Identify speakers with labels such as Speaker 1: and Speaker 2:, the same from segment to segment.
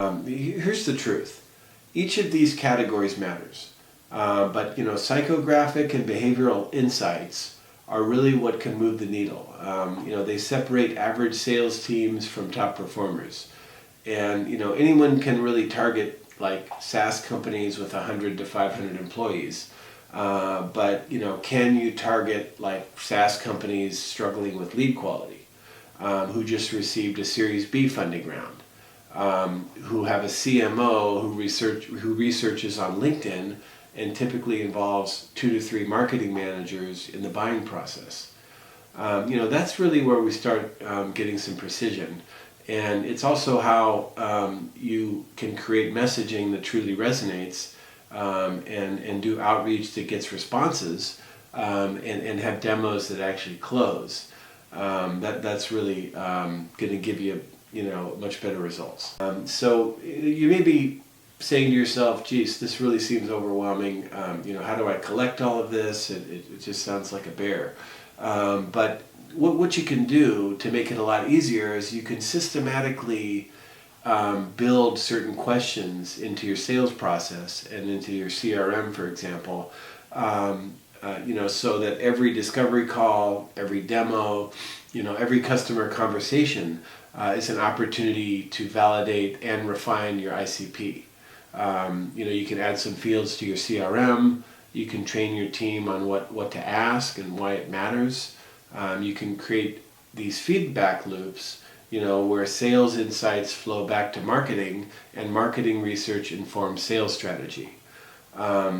Speaker 1: Here's the truth. Each of these categories matters. But psychographic and behavioral insights are really what can move the needle. They separate average sales teams from top performers. And anyone can really target like SaaS companies with 100 to 500 employees. But can you target like SaaS companies struggling with lead quality, who just received a Series B funding round? Who have a CMO who researches on LinkedIn and typically involves 2 to 3 marketing managers in the buying process. That's really where we start getting some precision. And it's also how you can create messaging that truly resonates and do outreach that gets responses and have demos that actually close. That's really going to give you much better results. So you may be saying to yourself, geez, this really seems overwhelming. How do I collect all of this? It just sounds like a bear. But what you can do to make it a lot easier is you can systematically build certain questions into your sales process and into your CRM, for example, so that every discovery call, every demo, every customer conversation is an opportunity to validate and refine your ICP. You can add some fields to your CRM. You can train your team on what to ask and why it matters. You can create these feedback loops, where sales insights flow back to marketing and marketing research informs sales strategy. That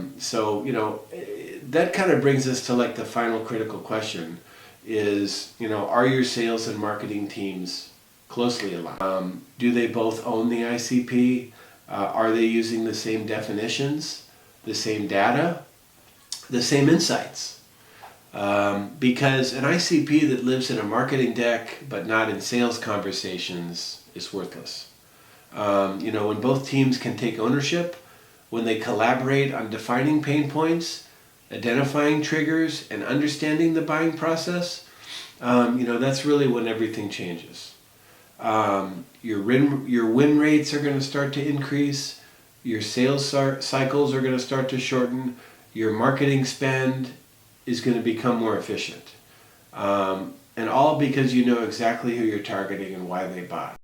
Speaker 1: kind of brings us to like the final critical question is, are your sales and marketing teams closely aligned? Do they both own the ICP? Are they using the same definitions, the same data, the same insights? Because an ICP that lives in a marketing deck but not in sales conversations is worthless. When both teams can take ownership, when they collaborate on defining pain points, identifying triggers, and understanding the buying process, that's really when everything changes. Your win rates are going to start to increase, your sales cycles are going to start to shorten, your marketing spend is going to become more efficient. And all because you know exactly who you're targeting and why they buy.